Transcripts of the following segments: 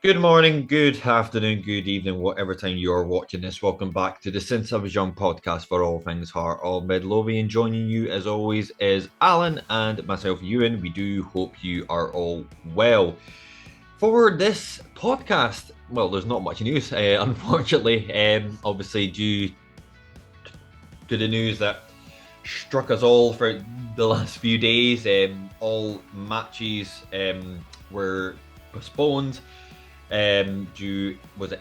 Good morning, good afternoon, good evening, whatever time you're watching this. Welcome back to the Since I Was Young podcast for all things Heart of Midlothian. Joining you as always is Alan and myself, Ewan. We do hope you are all well. For this podcast, well, there's not much news, unfortunately. Obviously, due to the news that struck us all for the last few days, all matches were postponed due was it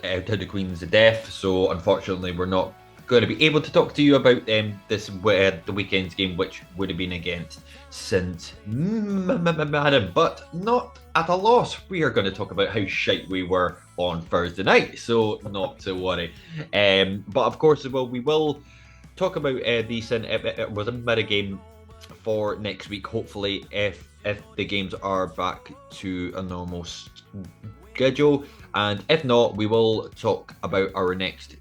out of the Queen's death. So unfortunately, we're not going to be able to talk to you about the weekend's game, which would have been against St. Madden, but not at a loss. We are going to talk about how shite we were on Thursday night, so not to worry. But of course, we will talk about the St. Was a meta game for next week. Hopefully, if the games are back to a normal schedule, and if not, we will talk about our next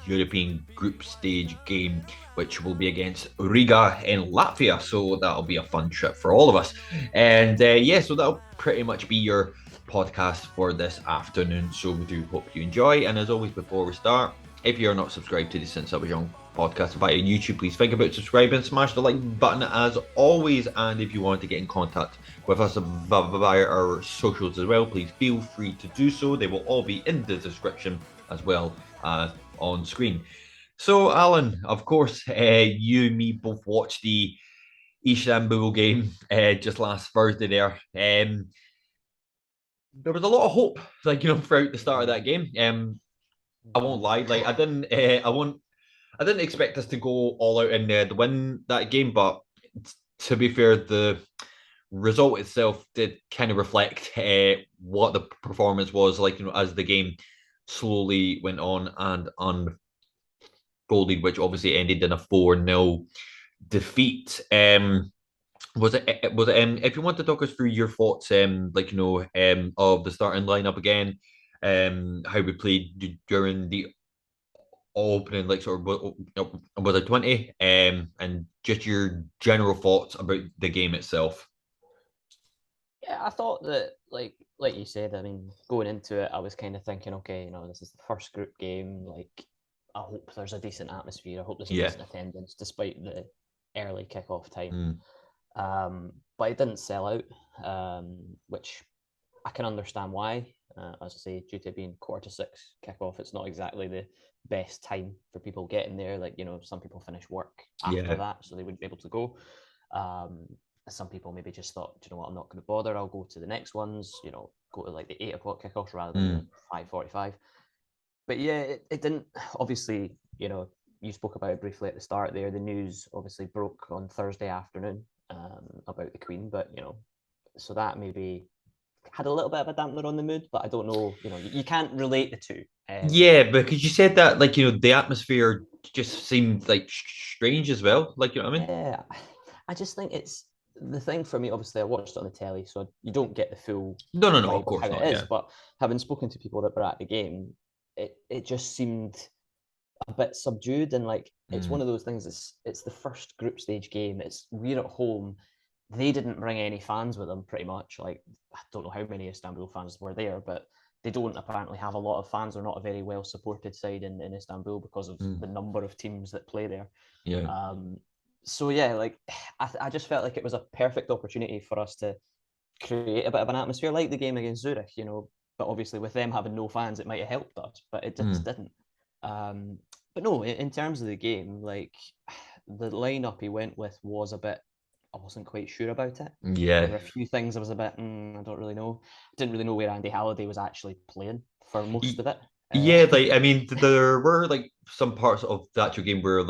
European group stage game, which will be against Riga in Latvia. So that'll be a fun trip for all of us. And yeah, so that'll pretty much be your podcast for this afternoon. So we do hope you enjoy. And as always, before we start, if you're not subscribed to the Since I Was Young podcast via YouTube, please think about subscribing, smash the like button as always. And if you want to get in contact with us via our socials as well, please feel free to do so. They will all be in the description as well as on screen. So, Alan, of course, you and me both watched the Istanbul game just last Thursday there. There was a lot of hope, throughout the start of that game. I won't lie, I didn't expect us to go all out and to win that game, but to be fair, the result itself did kind of reflect what the performance was like, as the game slowly went on and unfolded, which obviously ended in a 4-0 defeat. If you want to talk us through your thoughts, of the starting lineup again, how we played during the opening, like sort of was it 20, and just your general thoughts about the game itself. Yeah, I thought that like you said, I mean, going into it, I was kind of thinking, okay, this is the first group game. Like, I hope there's a decent atmosphere. I hope there's a Yeah. decent attendance, despite the early kickoff time. Mm. But it didn't sell out, which I can understand why. As I say, due to being 5:45 kickoff, it's not exactly the best time for people getting there. Like, some people finish work after Yeah. that, so they wouldn't be able to go. Um, some people maybe just thought, you know what, I'm not going to bother. I'll go to the next ones. Go to like the 8 o'clock kickoffs rather than the Mm. 5:45. But yeah, it didn't. Obviously, you spoke about it briefly at the start there. The news obviously broke on Thursday afternoon about the Queen, but so that maybe had a little bit of a dampener on the mood. But I don't know. You can't relate the two. Yeah, because you said that, the atmosphere just seemed like strange as well. Like, you know what I mean? Yeah, I just think it's the thing for me. Obviously, I watched it on the telly, so you don't get the full No, no, no, of vibe of how course it not. is. Yeah. But having spoken to people that were at the game, it just seemed a bit subdued, and like it's one Mm. of those things. It's the first group stage game. We're at home. They didn't bring any fans with them, pretty much. Like, I don't know how many Istanbul fans were there, but they don't apparently have a lot of fans. They're not a very well supported side in Istanbul because of Mm. the number of teams that play there. Yeah. Um, so yeah, like I just felt like it was a perfect opportunity for us to create a bit of an atmosphere like the game against Zurich, But obviously, with them having no fans, it might have helped us, but it just Mm. didn't. But no, in terms of the game, like the lineup he went with was a bit. I wasn't quite sure about it. There Yeah. were a few things I was a bit. I don't really know. Didn't really know where Andy Halliday was actually playing for most of it. Yeah, like I mean, there were like some parts of the actual game where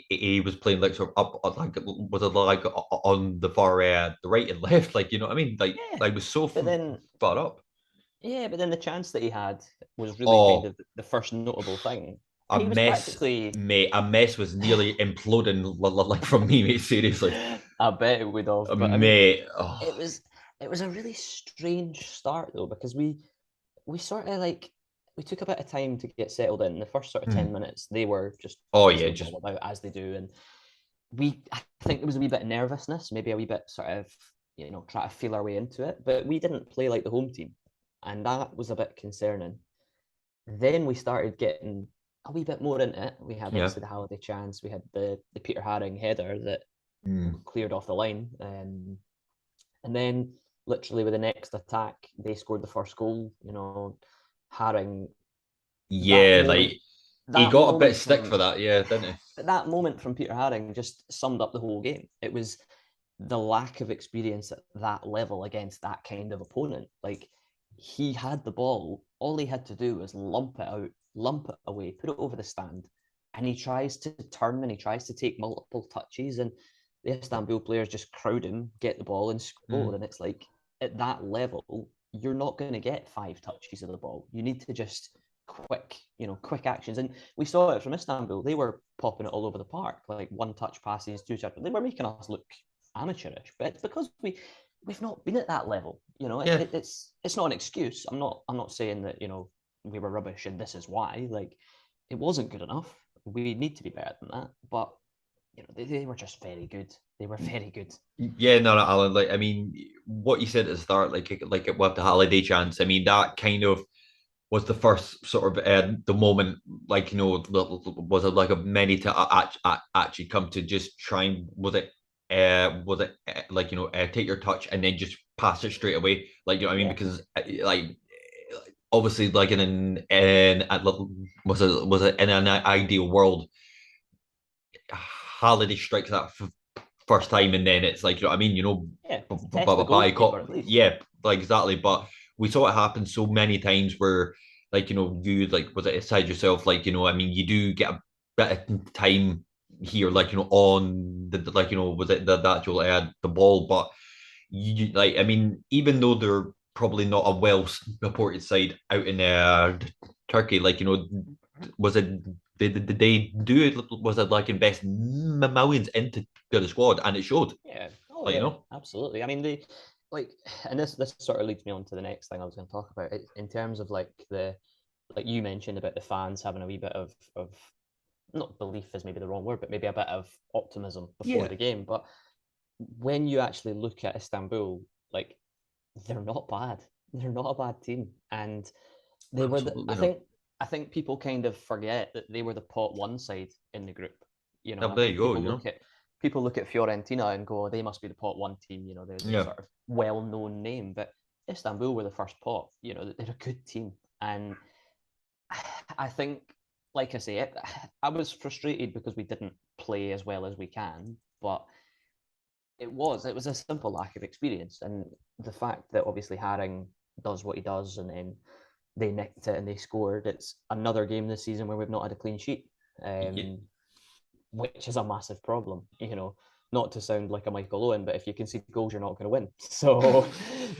he was playing like sort of up, like was it like on the far the right and left, like you know what I mean? Yeah, Like was so but then far up. the chance that he had was really kind Oh, of the first notable thing. a He was mess, practically. mate. A mess was nearly imploding, like from me, mate. Seriously, I bet it would have, but I mean, mate. Oh, it was it was a really strange start though because we sort of like we took a bit of time to get settled in. The first sort of hmm. 10 minutes, they were just Oh yeah, passing the just ball about as they do, and I think there was a wee bit of nervousness, maybe a wee bit sort of try to feel our way into it, but we didn't play like the home team. and that was a bit concerning. Then we started getting a wee bit more into it. We had Yeah. obviously the Halliday chance. We had the Peter Haring header that cleared off the line, and then literally with the next attack, they scored the first goal. You know, Haring. That Yeah, moment, like he that got a bit moment of stick from for that, yeah, didn't he? that moment from Peter Haring just summed up the whole game. It was the lack of experience at that level against that kind of opponent. Like, he had the ball, all he had to do was lump it out, lump it away, put it over the stand, and he tries to turn and he tries to take multiple touches, and the Istanbul players just crowd him, get the ball, and score. And it's like, at that level, you're not going to get 5 touches of the ball. You need to just quick actions. And we saw it from Istanbul. They were popping it all over the park, like 1-touch passes, 2-touch. They were making us look amateurish, but it's because we've not been at that level. You know, Yeah. it's not an excuse. I'm not saying that, you know, we were rubbish and this is why. Like, it wasn't good enough. We need to be better than that. But you know, they were just very good. They were very good. Yeah, no, Alan. Like, I mean, what you said at the start, like with the Halliday chance. I mean, that kind of was the first sort of the moment, like, you know, was it like a many to actually come to just try and was it like, you know, take your touch and then just pass it straight away, like, you know what I mean? Yeah, Because like obviously like in was it in an ideal world, Halliday strikes that first time, and then it's like, you know what I mean, you know, yeah. Test the by goalkeeper at least. yeah, like exactly. But we saw it happen so many times where, like, you know, you like was it aside yourself, like, you know, I mean, you do get a bit of time here, like, you know, on the like, you know, was it the actual the ball, but you like, I mean, even though they're probably not a well supported side out in Turkey, like, you know, was it did they do it? Was it like invest millions into the squad, and it showed? Yeah. Oh Like, you yeah, know, absolutely. I mean, they like, and this sort of leads me on to the next thing I was going to talk about. In terms of like like you mentioned about the fans having a wee bit of not belief is maybe the wrong word, but maybe a bit of optimism before yeah, the game. But when you actually look at Istanbul, like, they're not bad. They're not a bad team, and they were. absolutely I not. think people kind of forget that they were the pot one side in the group. You know, Oh, I there you think go. You know, people look at Fiorentina and go, oh, they must be the pot one team. You know, they're the yeah, sort of well known name, but Istanbul were the first pot. You know, they're a good team, and I think, like I say, I was frustrated because we didn't play as well as we can, but it was a simple lack of experience, and the fact that obviously Haring does what he does, and then they nicked it and they scored. It's another game this season where we've not had a clean sheet, yeah. which is a massive problem. You know, not to sound like a Michael Owen, but if you can see goals, you're not going to win. So,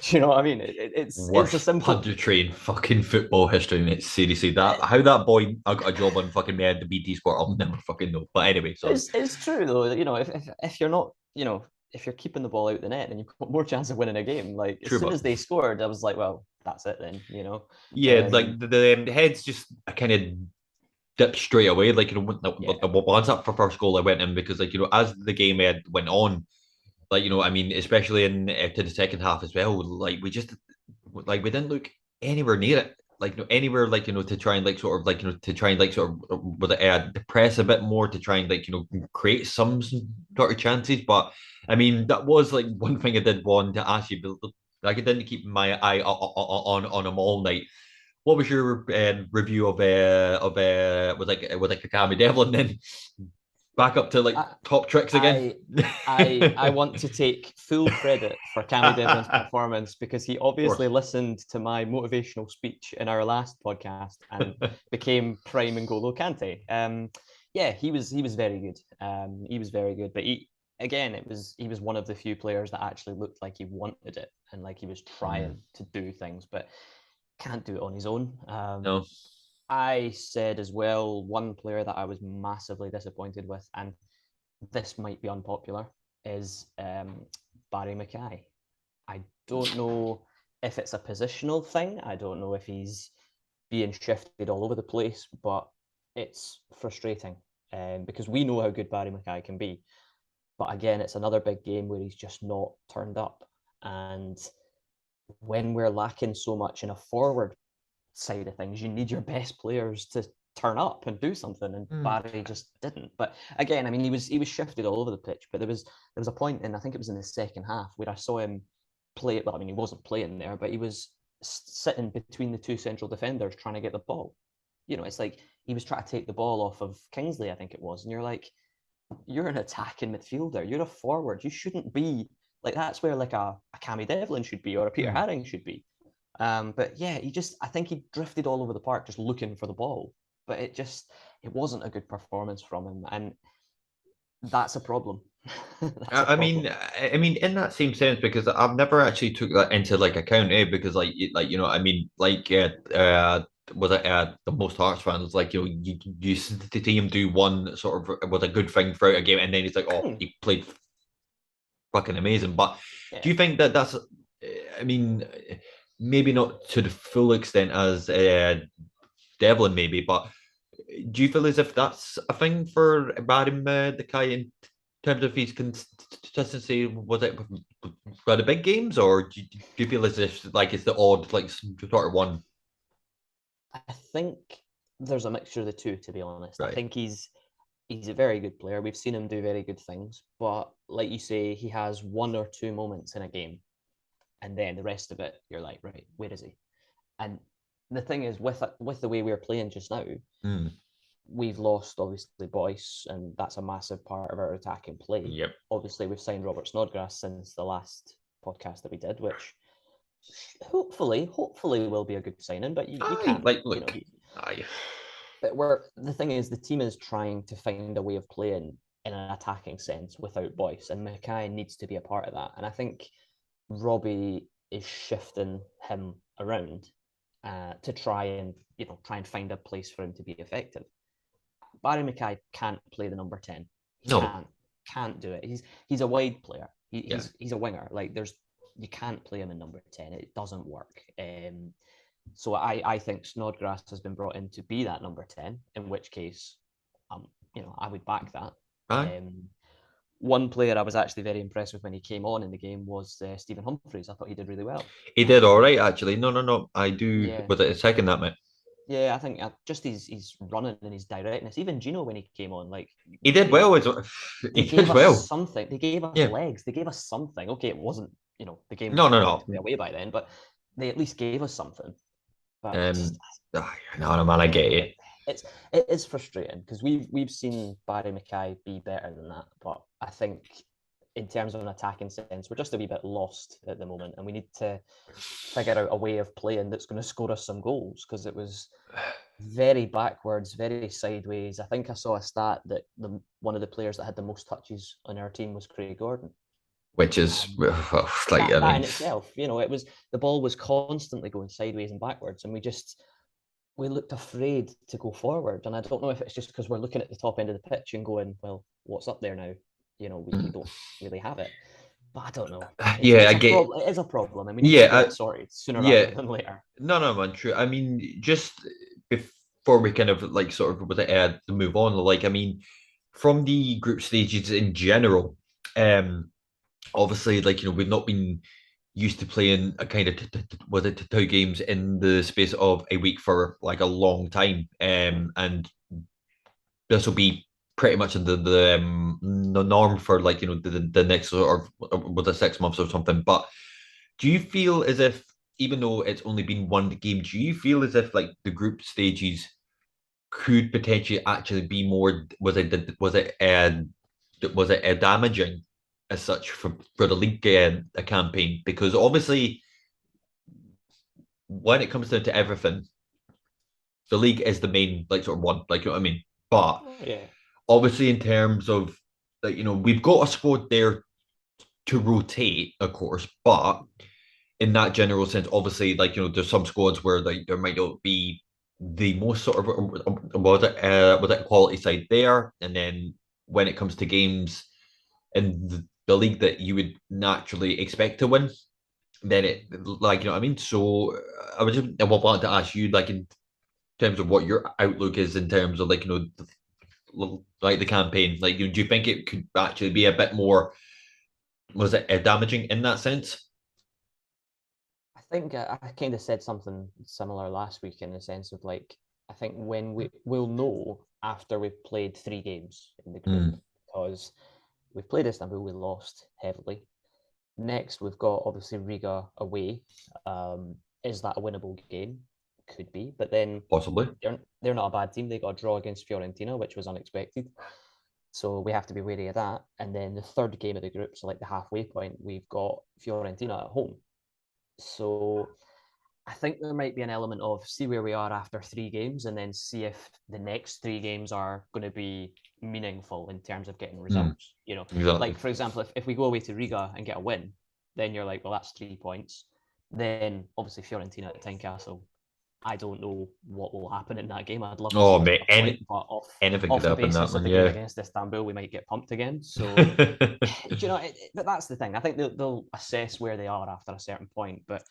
do you know what I mean? It's a Worst simple. punter train fucking football history, mate. Seriously, that how that boy got a job on fucking the BT Sport, I'll never fucking know. But anyway, sorry. It's true though. You know, if you're not, you know, if you're keeping the ball out the net, then you've got more chance of winning a game. Like, as True, soon but as they scored, I was like, well, that's it then. You know, yeah, um, like the heads just kind of dipped straight away. Like, you know, yeah, once that for first goal I went in, because, like, you know, as the game went on, like, you know, I mean, especially in to the second half as well, like we just like we didn't look anywhere near it. Like, you know, anywhere, like, you know, to try and like sort of like, you know, to try and like sort of with it press a bit more to try and like, you know, create some sort of chances. But I mean, that was like one thing I did want to ask you, but like I didn't keep my eye on them all night. What was your review of with like Kakami Devlin then back up to like I, top tricks again? I I want to take full credit for Cammy Devlin's Of performance because he obviously course. listened to my motivational speech in our last podcast and became prime N'Golo Kante. Yeah, he was very good. He was very good, but he was one of the few players that actually looked like he wanted it and like he was trying to do things, but can't do it on his own. No. I said as well, one player that I was massively disappointed with, and this might be unpopular, is Barry Mackay. I don't know if it's a positional thing. I don't know if he's being shifted all over the place, but it's frustrating because we know how good Barry Mackay can be. But again, it's another big game where he's just not turned up. And when we're lacking so much in a forward side of things, you need your best players to turn up and do something, and Barry just didn't. But again, I mean, he was shifted all over the pitch, but there was a point in, I think it was in the second half, where I saw him play. Well, I mean, he wasn't playing there, but he was sitting between the two central defenders trying to get the ball. It's like he was trying to take the ball off of Kingsley, I think it was, and you're like, you're an attacking midfielder, you're a forward, you shouldn't be like, that's where like a Cammy Devlin should be, or a Peter Haring should be. But yeah, I think he drifted all over the park just looking for the ball, but it wasn't a good performance from him, and that's a problem. I mean, in that same sense, because I've never actually took that into like account, because I mean, was it the most Hearts fans like you see him do one sort of was a good thing throughout a game, and then he's like, oh, he played fucking amazing. But Yeah. do you think that that's, I mean, maybe not to the full extent as Devlin maybe, but do you feel as if that's a thing for Barim the guy in terms of his consistency? Was it for the big games, or do you feel as if like it's the odd like sort of one? I think there's a mixture of the two, to be honest. Right. I think he's a very good player. We've seen him do very good things, but like you say, he has one or two moments in a game, and then the rest of it, you're like, right, where is he? And the thing is, with the way we're playing just now, we've lost obviously Boyce, and that's a massive part of our attacking play. Yep. Obviously, we've signed Robert Snodgrass since the last podcast that we did, which hopefully will be a good signing. But you can't like look. But the thing is, the team is trying to find a way of playing in an attacking sense without Boyce, and Mackay needs to be a part of that. And I think Robbie is shifting him around to try and find a place for him to be effective. Barry Mackay can't play the number 10. He can't do it. He's a wide player. He's a winger. Like you can't play him in number 10. It doesn't work. So I think Snodgrass has been brought in to be that number 10, in which case, I would back that. One player I was actually very impressed with when he came on in the game was Stephen Humphreys. I thought he did really well. He did all right, actually. No. I do. Yeah. Was it a second that, mate? Yeah, I think just his running and his directness. Even Gino, when he came on, like he did well. He gave us something. They gave us legs. They gave us something. Okay, it wasn't the game. No. Away by then, but they at least gave us something. But no, man, I get it. It is frustrating because we've seen Barry Mackay be better than that, but I think in terms of an attacking sense, we're just a wee bit lost at the moment, and we need to figure out a way of playing that's going to score us some goals, because it was very backwards, very sideways. I think I saw a stat that one of the players that had the most touches on our team was Craig Gordon. Which is like that in itself, it was, the ball was constantly going sideways and backwards, and we looked afraid to go forward. And I don't know if it's just because we're looking at the top end of the pitch and going, well, what's up there now? We don't really have it. But I don't know. I get it. It is a problem. I mean, we need to get it sorted sooner rather than later. No, man, true. I mean, just before we kind of like sort of move on, like, I mean, from the group stages in general, obviously, like, we've not been used to playing a kind of two games in the space of a week for like a long time, and this will be pretty much the norm for like the next or with the 6 months or something. But do you feel as if, even though it's only been one game, do you feel as if like the group stages could potentially actually be more, was it damaging as such for the league campaign? Because obviously when it comes down to everything, the league is the main like sort of one, like, you know what I mean? But obviously in terms of like, we've got a squad there to rotate, of course, but in that general sense, obviously, like, there's some squads where like there might not be the most sort of was it quality side there, and then when it comes to games in the league that you would naturally expect to win, then it, like, you know what I mean? So I wanted to ask you, like, in terms of what your outlook is in terms of like, like the campaign, like, do you think it could actually be a bit more, was it damaging in that sense? I think I kind of said something similar last week in the sense of like, I think when we'll know after we've played 3 games in the group, because we've played Istanbul, we lost heavily. Next, we've got obviously Riga away. Is that a winnable game? Could be, but then Possibly. they're not a bad team. They got a draw against Fiorentina, which was unexpected. So we have to be wary of that. And then the third game of the group, so like the halfway point, we've got Fiorentina at home. So I think there might be an element of see where we are after 3 games and then see if the next 3 games are going to be meaningful in terms of getting results. You know, Exactly. like for example, if we go away to Riga and get a win, then you're like, well, that's 3 points. Then obviously Fiorentina at Tynecastle. I don't know what will happen in that game. I'd love to Oh, see us mate, get a point, but anything could off the happen in that basis of one, the game yeah. against Istanbul, we might get pumped again. So, do you know? But that's the thing. I think they'll assess where they are after a certain point. But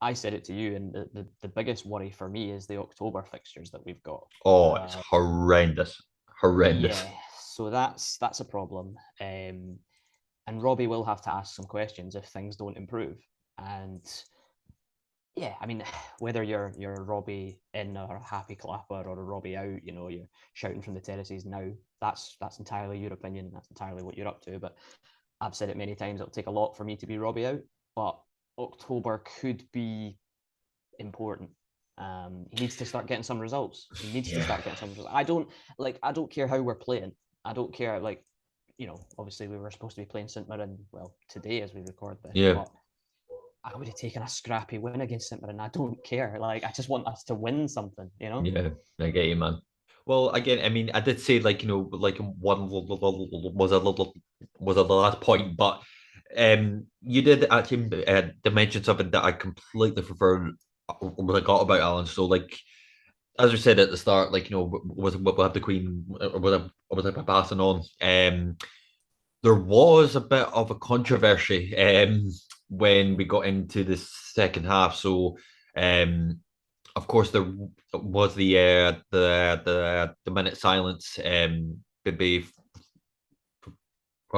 I said it to you, and the biggest worry for me is the October fixtures that we've got. Oh, it's horrendous. Horrendous. Yeah, so that's a problem. And Robbie will have to ask some questions if things don't improve. And yeah, I mean, whether you're Robbie in or a happy clapper or a Robbie out, you know, you're shouting from the terraces now. That's entirely your opinion. That's entirely what you're up to. But I've said it many times. It'll take a lot for me to be Robbie out, but October could be important. He needs to start getting some results. He needs to start getting some results. I don't care how we're playing. I don't care. Like, you know, obviously we were supposed to be playing St Mirren, well, today as we record this, Yeah. but I would have taken a scrappy win against St Mirren. I don't care. Like, I just want us to win something, you know? Yeah, I get you, man. Well, again, I mean, I did say like like one was a little was the last point, but you did actually mention something that I completely forgot about Alan. So like as we said at the start, like was we'll have the Queen was I passing on? There was a bit of a controversy when we got into the second half. So um of course, there was the minute silence for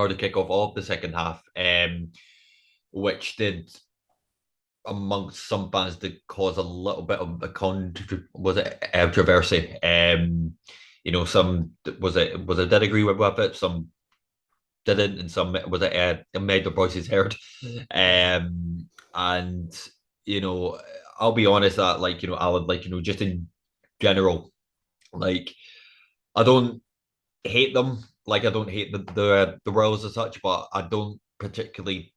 the kickoff of the second half, which did amongst some fans did cause a little bit of a controversy. Some did agree with it, some didn't, and some was it made their voices heard. And you know, I'll be honest that Alan, just in general, like I don't hate them. Like I don't hate the roles as such, but I don't particularly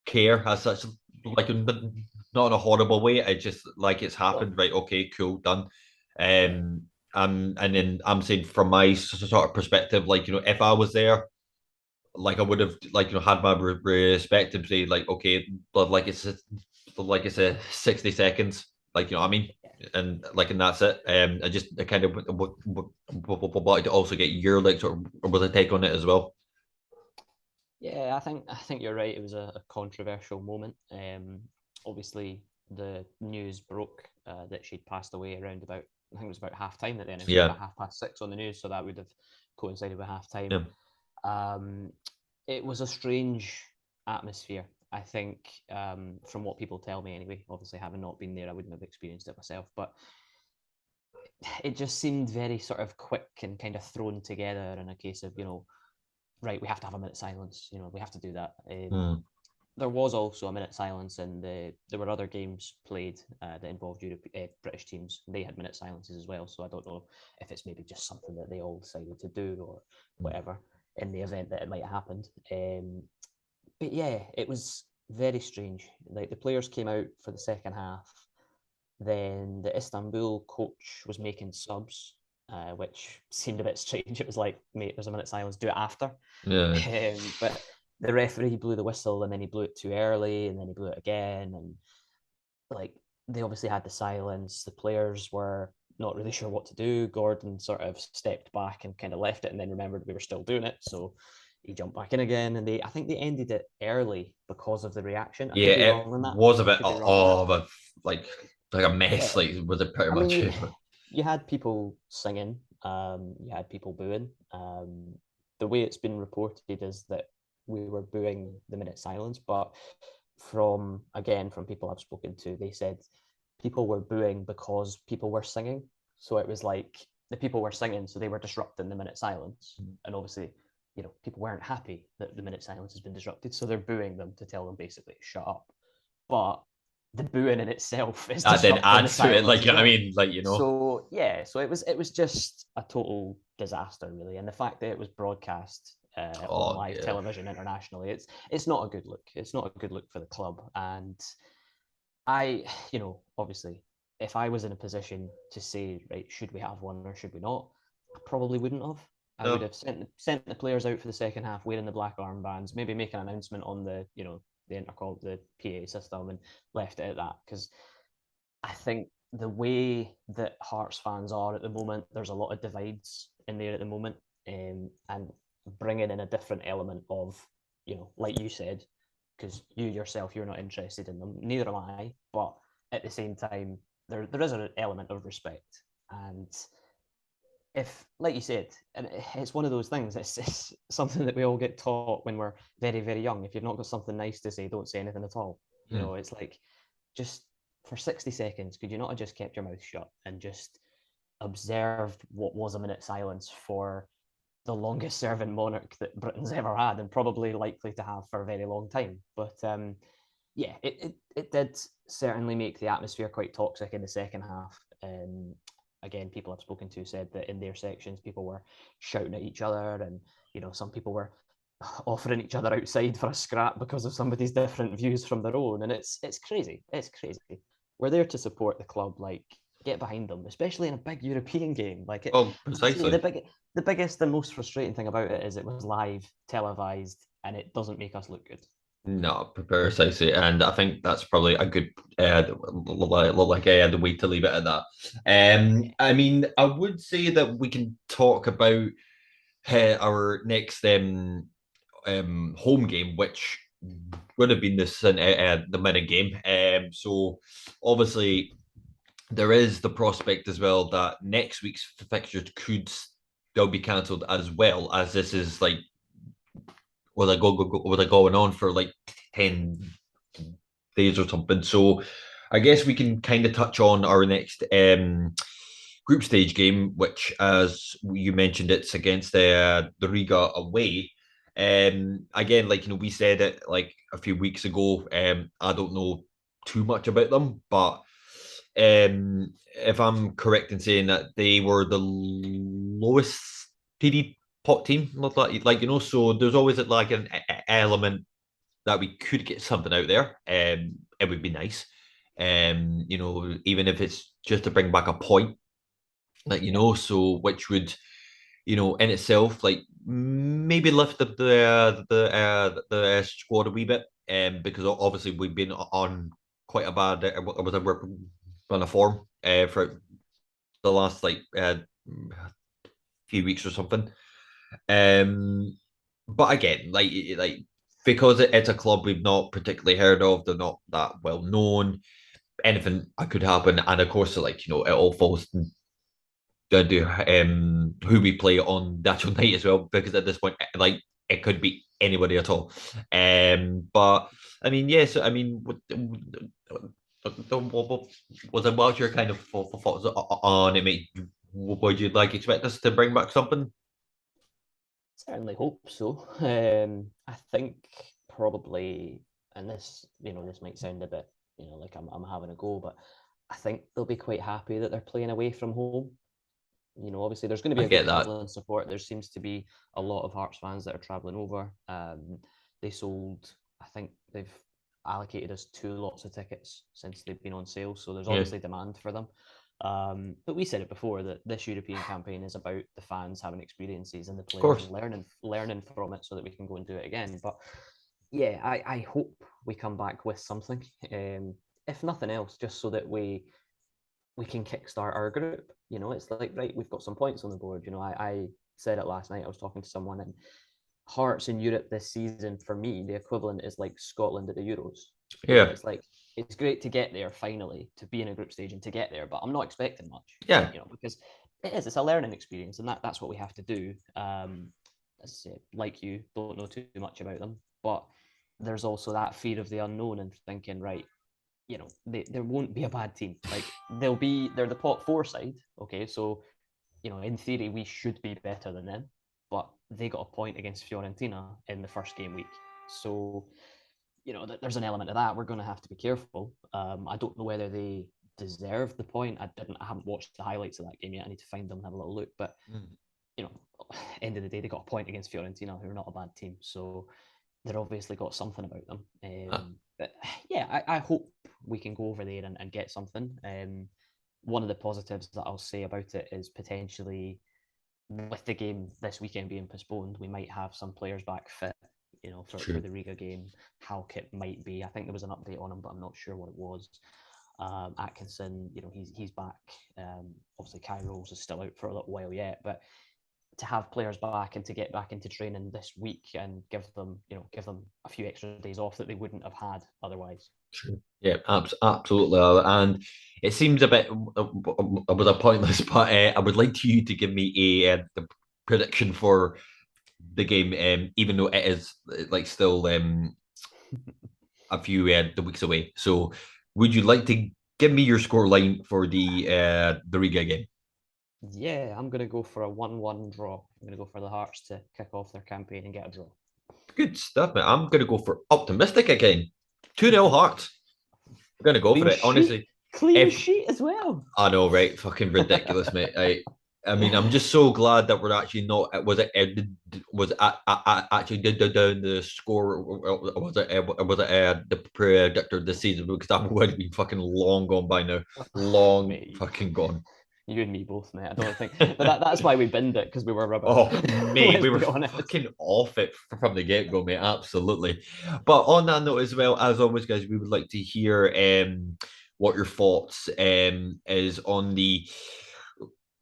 care as such. Like not in a horrible way. I just like it's happened. Right? Okay, cool, done. And then I'm saying from my sort of perspective, if I was there, like I would have had my respect and say okay, but it's a 60 seconds, what I mean, and that's it. I kind of wanted to also get your sort of was a take on it as well. Yeah, I think you're right. It was a controversial moment. Obviously, the news broke that she'd passed away around about, I think it was about half time at the end. It was about 6:30 on the news, so that would have coincided with half time. It was a strange atmosphere. I think from what people tell me anyway, obviously having not been there, I wouldn't have experienced it myself, but it just seemed very sort of quick and kind of thrown together in a case of, right, we have to have a minute silence, we have to do that. There was also a minute silence, and there were other games played that involved British teams. They had minute silences as well, so I don't know if it's maybe just something that they all decided to do or whatever in the event that it might have happened. But yeah, it was very strange. Like the players came out for the second half, then the Istanbul coach was making subs, which seemed a bit strange. It was like, mate, there's a minute silence, do it after. But the referee blew the whistle, and then he blew it too early, and then he blew it again. And like they obviously had the silence. The players were not really sure what to do. Gordon sort of stepped back and kind of left it, and then remembered we were still doing it. So he jumped back in again, and I think they ended it early because of the reaction. I could be wrong on that. Was a bit of a like a mess. Yeah. Like was it pretty I much? mean, you had people singing, you had people booing. The way it's been reported is that we were booing the minute silence, but from people I've spoken to, they said people were booing because people were singing. So it was like the people were singing, so they were disrupting the minute silence. And obviously, people weren't happy that the minute silence has been disrupted, so they're booing them to tell them basically shut up. But the booing in itself is That then disrupting the adds to it, silence as well. So yeah, so it was just a total disaster, really. And the fact that it was broadcast on live television internationally, it's not a good look. It's not a good look for the club. And I, obviously, if I was in a position to say, right, should we have one or should we not, I probably wouldn't have. I would have sent the players out for the second half wearing the black armbands, maybe make an announcement on the intercom, the PA system, and left it at that. Because I think the way that Hearts fans are at the moment, there's a lot of divides in there at the moment, and bringing in a different element of, like you said, because you yourself, you're not interested in them, neither am I, but at the same time, there is an element of respect. And if, like you said, and it's one of those things, it's something that we all get taught when we're very, very young. If you've not got something nice to say, don't say anything at all. It's like, just for 60 seconds, could you not have just kept your mouth shut and just observed what was a minute silence for the longest serving monarch that Britain's ever had, and probably likely to have for a very long time? But yeah, it did certainly make the atmosphere quite toxic in the second half. Again, people I've spoken to said that in their sections, people were shouting at each other, and some people were offering each other outside for a scrap because of somebody's different views from their own. And it's crazy. It's crazy. We're there to support the club. Like, get behind them, especially in a big European game. Like, precisely. The biggest and most frustrating thing about it is it was live, televised, and it doesn't make us look good. No, precisely, and I think that's probably a good the way to leave it at that. I mean, I would say that we can talk about our next home game, which would have been the minute game. So obviously there is the prospect as well that next week's fixtures could still be cancelled, as well as this is like were they going on for like 10 days or something. So I guess we can kind of touch on our next group stage game, which, as you mentioned, it's against the Riga away. Again, like we said it like a few weeks ago. I don't know too much about them, but if I'm correct in saying that they were the lowest PD pot team, so there's always like an element that we could get something out there. It would be nice. Even if it's just to bring back a point, so which would, in itself, like maybe lift the squad a wee bit, because obviously we've been on quite a bad run of form for the last few weeks or something. But again, like because it's a club we've not particularly heard of, they're not that well known. Anything could happen, and of course, it all falls down to who we play on the actual night as well. Because at this point, like it could be anybody at all. But I mean, yes, I mean, what's your kind of thoughts on it, mate? Would you expect us to bring back something? Certainly hope so. I think probably, and this might sound a bit, like I'm having a go, but I think they'll be quite happy that they're playing away from home. Obviously there's going to be I a get good that. travelling support. There seems to be a lot of Hearts fans that are travelling over. They sold, I think they've allocated us 2 lots of tickets since they've been on sale, so there's Yeah. obviously demand for them. But we said it before that this European campaign is about the fans having experiences and the players learning from it so that we can go and do it again. But yeah, I hope we come back with something, if nothing else, just so that we can kickstart our group. It's like, right, we've got some points on the board. I said it last night. I was talking to someone, and Hearts in Europe this season, for me, the equivalent is like Scotland at the Euros. Yeah. It's like, it's great to get there finally, to be in a group stage and to get there, but I'm not expecting much. Yeah. Because it's a learning experience, and that's what we have to do. As I say, like you, don't know too much about them, but there's also that fear of the unknown and thinking, right, there won't be a bad team. Like they're the pot 4 side. Okay, so in theory we should be better than them, but they got a point against Fiorentina in the first game week. So there's an element of that. We're going to have to be careful. I don't know whether they deserve the point. I haven't watched the highlights of that game yet. I need to find them and have a little look. But end of the day, they got a point against Fiorentina, who are not a bad team. So they're obviously got something about them. But yeah, I hope we can go over there and get something. One of the positives that I'll say about it is potentially with the game this weekend being postponed, we might have some players back fit, for the Riga game. Halkett might be. I think there was an update on him, but I'm not sure what it was. Atkinson, he's back. Obviously, Kai Rose is still out for a little while yet, but to have players back and to get back into training this week and give them a few extra days off that they wouldn't have had otherwise. True. Yeah, absolutely. And it seems a bit was a pointless, but I would like you to give me the prediction for the game, even though it is like still a few the weeks away. So, would you like to give me your score line for the Riga game? Yeah, I'm going to go for a 1-1 draw. I'm going to go for the Hearts to kick off their campaign and get a draw. Good stuff, man. I'm going to go for optimistic again. 2-0 Hearts. I'm going to go for it, honestly. Clean sheet as well. I know, right? Fucking ridiculous, mate. I mean, I'm just so glad that we're actually not. Actually down the score? Was it the predictor this season? Because that would have been fucking long gone by now. Long fucking gone. You and me both, mate. I don't think. But that's why we binned it, because we were rubbish. Oh, mate, we were fucking off it from the get-go, mate. Absolutely. But on that note as well, as always, guys, we would like to hear what your thoughts is on the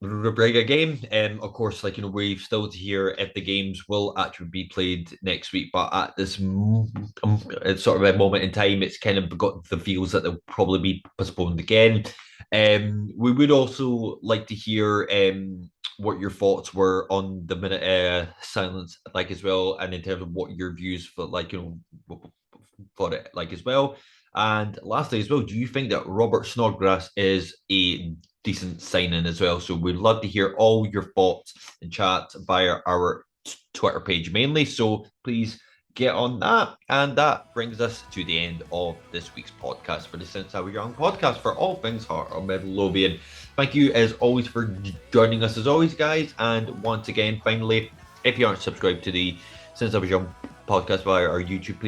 Riga game. Of course, we've still to hear if the games will actually be played next week. But at this sort of a moment in time, it's kind of got the feels that they'll probably be postponed again. We would also like to hear what your thoughts were on the minute silence, as well, and in terms of what your views for for it as well. And lastly, as well, do you think that Robert Snodgrass is a decent signing as well? So we'd love to hear all your thoughts and chat via our Twitter page mainly. So please get on that. And that brings us to the end of this week's podcast for the Since I Was Young podcast for all things Heart of Midlothian. Thank you as always for joining us as always, guys. And once again, finally, if you aren't subscribed to the Since I Was Young podcast via our YouTube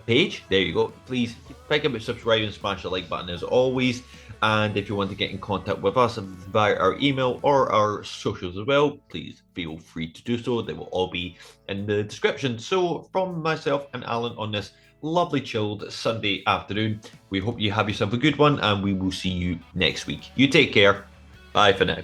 page, there you go. Please think about subscribing and smash the like button as always. And if you want to get in contact with us via our email or our socials as well, please feel free to do so. They will all be in the description. So from myself and Alan on this lovely chilled Sunday afternoon, we hope you have yourself a good one, and we will see you next week. You take care. Bye for now.